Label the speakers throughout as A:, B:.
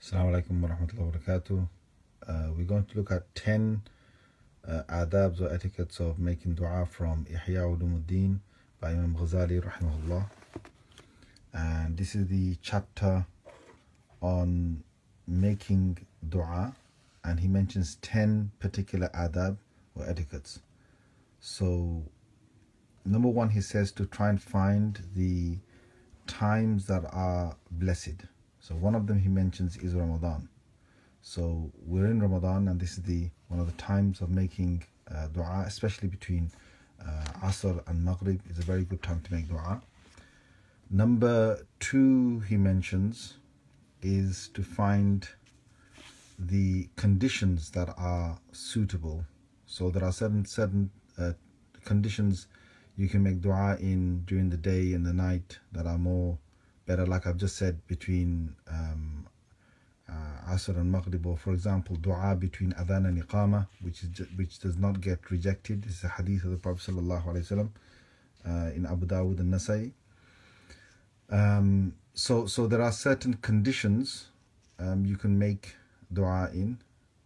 A: Assalamu alaikum wa rahmatullahi wa barakatuh. We're going to look at 10 adabs or etiquettes of making dua from Ihya Ulumuddin by Imam Ghazali rahimahullah. And this is the chapter on making dua, and he mentions 10 particular adab or etiquettes. So number one, he says to try and find the times that are blessed. So one of them he mentions is Ramadan. So we're in Ramadan, and this is one of the times of making dua, especially between Asr and Maghrib. Is a very good time to make dua. Number two he mentions is to find the conditions that are suitable. So there are certain conditions you can make dua in during the day and the night that are more better, like I've just said, between Asr and Maghrib, or for example dua between Adhan and Iqama, which does not get rejected. This is a hadith of the Prophet sallallahu alaihi wasallam in Abu Dawud and Nasai. So there are certain conditions you can make dua in.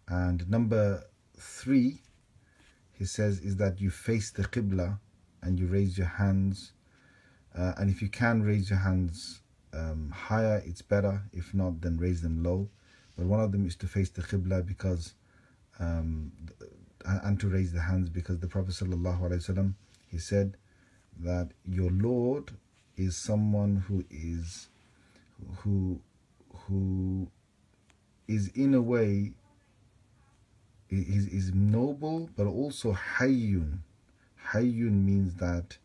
A: And number three, he says, is that you face the Qibla and you raise your hands, and if you can raise your hands higher, it's better. If not, then raise them low. But one of them is to face the Qibla, because and to raise the hands, because the Prophet sallallahu alaihi wasallam, he said that your Lord is someone who is in a way is noble, but also hayyun. Hayyun means that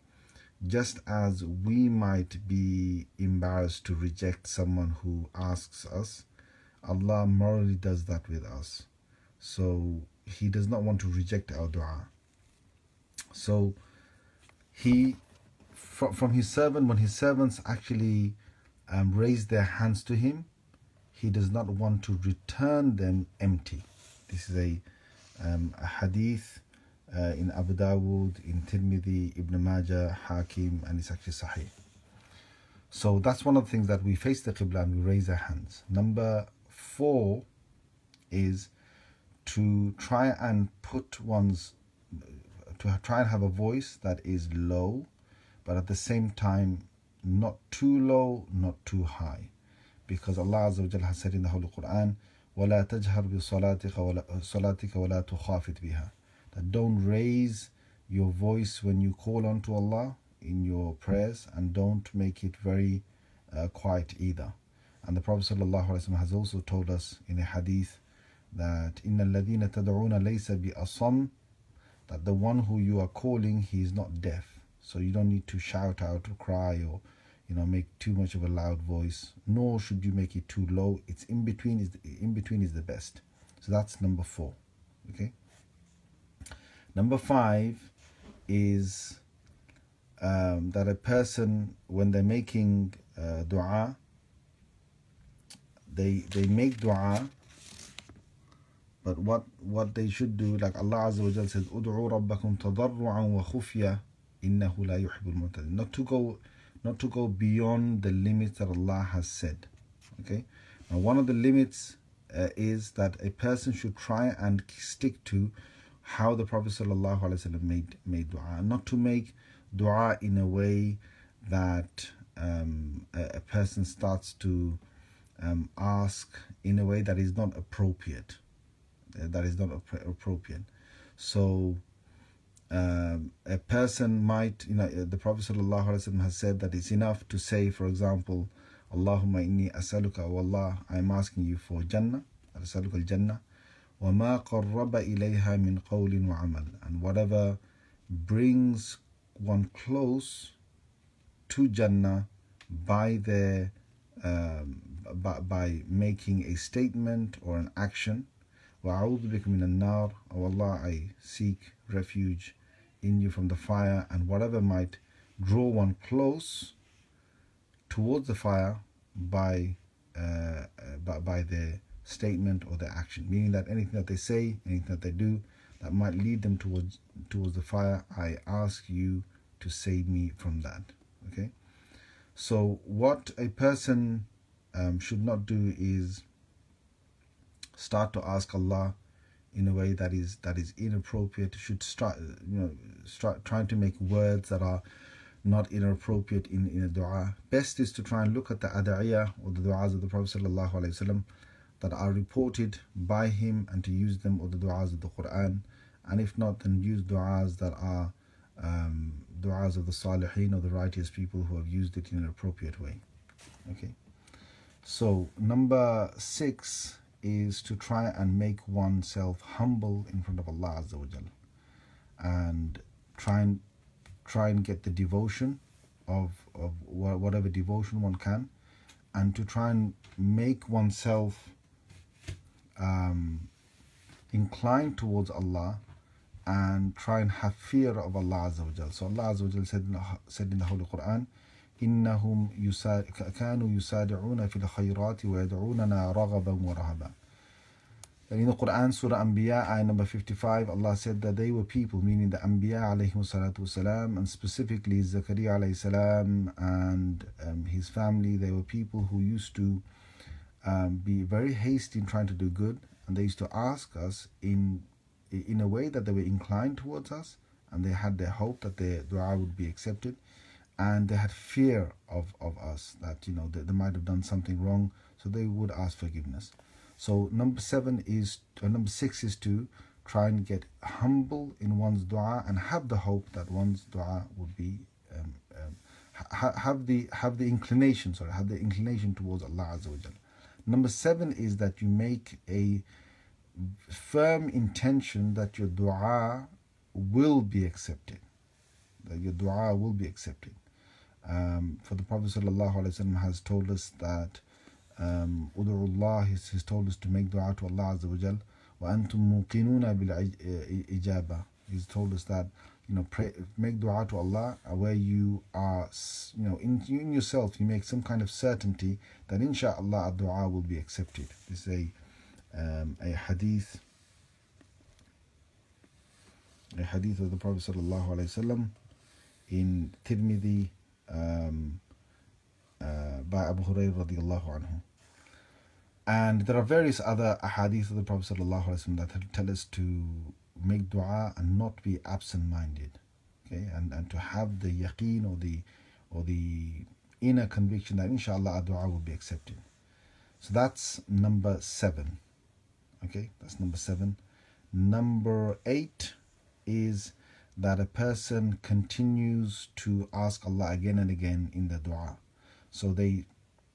A: just as we might be embarrassed to reject someone who asks us, Allah morally does that with us. So he does not want to reject our dua. So he, from his servant, when his servants actually raise their hands to him, he does not want to return them empty. This is a hadith in Abu Dawud, in Tirmidhi, Ibn Majah, Hakim, and it's actually Sahih. So that's one of the things, that we face the Qibla and we raise our hands. Number four is to try and have a voice that is low, but at the same time not too low, not too high, because Allah Azza wa Jalla has said in the Holy Quran, وَلَا تَجْهَرْ بِصَلَاتِكَ وَلَا تُخَافِتْ بِهَا, that don't raise your voice when you call onto Allah in your prayers, and don't make it very quiet either. And the Prophet ﷺ has also told us in a hadith that إِنَّ الَّذِينَ تَدْعُونَ لَيْسَ بِأَصَمٍّ, that the one who you are calling, he is not deaf. So you don't need to shout out or cry, or make too much of a loud voice, nor should you make it too low. It's in between is the best. So that's number four. Okay. Number five is that a person, when they're making dua, they make dua, but what they should do, like Allah Azza wa Jalla says, "Ud'u rabbakum tadarru'an wa khufya, innahu la yuhibbul mu'tadin." Not to go beyond the limits that Allah has said. Okay. Now, one of the limits is that a person should try and stick to how the Prophet sallallahu alaihi wasallam made dua, not to make dua in a way that a person starts to ask in a way that is not appropriate. So a person might, the Prophet sallallahu alaihi wasallam has said that it's enough to say, for example, Allahumma inni as'aluka, O Allah, I'm asking you for Jannah, as'aluka al-Jannah, wa ma qarraba ilayha min qawlin wa amal, and whatever brings one close to Jannah by making a statement or an action. Wa a'udhu bika min an-nar, O Allah, I seek refuge in you from the fire, and whatever might draw one close towards the fire by their statement or their action, meaning that anything that they say, anything that they do that might lead them towards the fire, I ask you to save me from that. Okay. So what a person should not do is start to ask Allah in a way that is inappropriate, should start trying to make words that are not inappropriate in a dua. Best is to try and look at the ada'iyah or the du'as of the Prophet sallallahu alaihi wasallam that are reported by him, and to use them, or the du'as of the Quran. And if not, then use du'as that are du'as of the salihin, or the righteous people who have used it in an appropriate way. Okay. So number 6 is to try and make oneself humble in front of Allah Azza wa Jal, and try and get the devotion of whatever devotion one can, and to try and make oneself inclined towards Allah, and try and have fear of Allah Azza wa Jal. So Allah Azza wa Jal said in the Holy Quran, إنهم كانوا يسارعون في الخيرات ويدعوننا رغبا ورهبا. And in the Quran, Surah Anbiya, ayah number 55, Allah said that they were people, meaning the Anbiya alayhi salatu wasalam, and specifically Zakaria alayhi salam and his family. They were people who used to be very hasty in trying to do good, and they used to ask us in a way that they were inclined towards us, and they had their hope that their dua would be accepted, and they had fear of us, that they might have done something wrong, so they would ask forgiveness. So number 6 is to try and get humble in one's dua, and have the hope that one's dua would be have the inclination towards Allah Azza wa Jalla. Number 7 is that you make a firm intention that your dua will be accepted. For the Prophet ﷺ has told us that Ud'ullah, he's told us to make dua to Allah Azza wa Jal, wa antum muqinuna bil ijaba. He's told us that pray, make dua to Allah where you are, in yourself you make some kind of certainty that inshallah a dua will be accepted. This is a hadith of the Prophet sallallahu alaihi wasallam in Tirmidhi by Abu Hurairah radiyallahu anhu. And there are various other ahadith of the Prophet sallallahu alaihi wasallam that tell us to make dua and not be absent-minded, okay, and to have the yaqeen or the inner conviction that inshallah our dua will be accepted. So that's number 7. Okay, that's number 7. Number 8 is that a person continues to ask Allah again and again in the dua. So they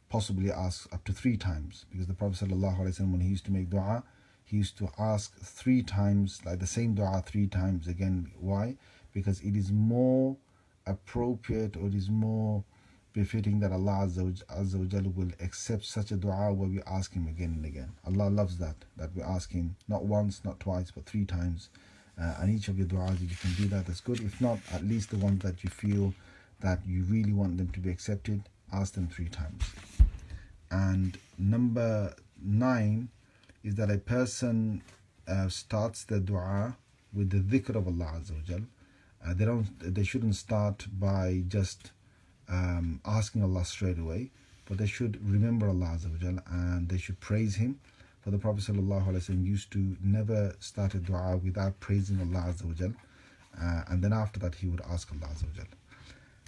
A: possibly ask up to 3 times, because the Prophet ﷺ, when he used to make dua, he used to ask 3 times, like the same dua 3 times again. Why? Because it is more appropriate, or it is more befitting that Allah Azza wa Jalla will accept such a dua where we ask him again and again. Allah loves that we ask him not once, not twice, but 3 times. And each of your du'as, if you can do that, that's good. If not, at least the ones that you feel that you really want them to be accepted, ask them 3 times. And number 9 is that a person starts the dua with the dhikr of Allah Azza wa Jal. They shouldn't start by just asking Allah straight away, but they should remember Allah Azza wa Jal, and they should praise him. For the Prophet ﷺ used to never start a dua without praising Allah Azza wa Jal, and then after that he would ask Allah Azza wa Jal.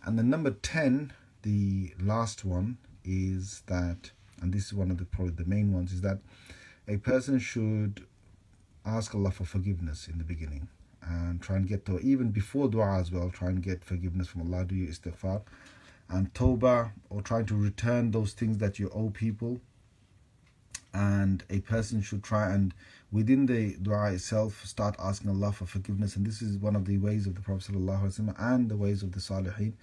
A: And then number 10, the last one, is that, and this is one of probably the main ones, is that a person should ask Allah for forgiveness in the beginning, and try and get to, even before dua as well, try and get forgiveness from Allah, do your istighfar and tawbah, or try to return those things that you owe people. And a person should try and within the dua itself start asking Allah for forgiveness. And this is one of the ways of the Prophet ﷺ and the ways of the Salihin,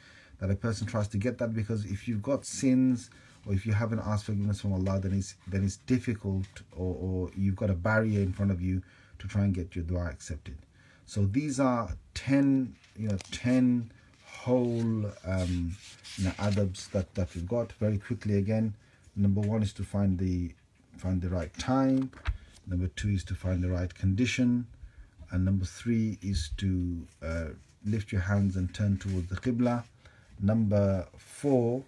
A: that a person tries to get that, because if you've got sins, or if you haven't asked forgiveness from Allah, then it's difficult, or you've got a barrier in front of you to try and get your dua accepted. So these are 10 whole adabs that we've got. Very quickly again, number 1 is to find the right time. Number 2 is to find the right condition, and number 3 is to lift your hands and turn towards the Qibla. Number 4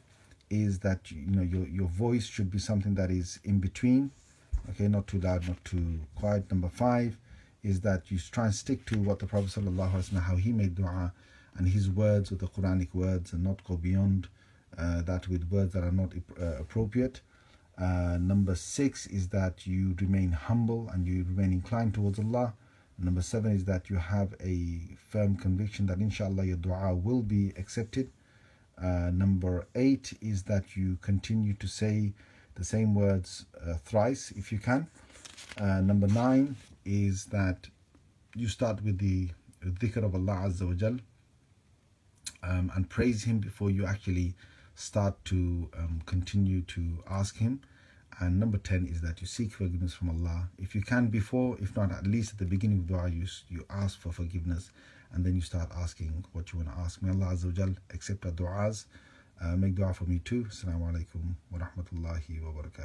A: is that your voice should be something that is in between. Okay, not too loud, not too quiet. Number 5 is that you try and stick to what the Prophet ﷺ, how he made dua and his words with the Quranic words, and not go beyond that with words that are not appropriate. Number 6 is that you remain humble and you remain inclined towards Allah. Number 7 is that you have a firm conviction that inshallah your dua will be accepted. Number 8 is that you continue to say the same words thrice if you can. Number 9 is that you start with the dhikr of Allah Azza wa Jal, and praise Him before you actually start to continue to ask Him. And number 10 is that you seek forgiveness from Allah. If you can before, if not at least at the beginning of dua, you ask for forgiveness, and then you start asking what you want to ask. May Allah Azza wa Jal accept our du'as. Make dua for me too. Assalamu alaikum wa rahmatullahi wa barakatuh.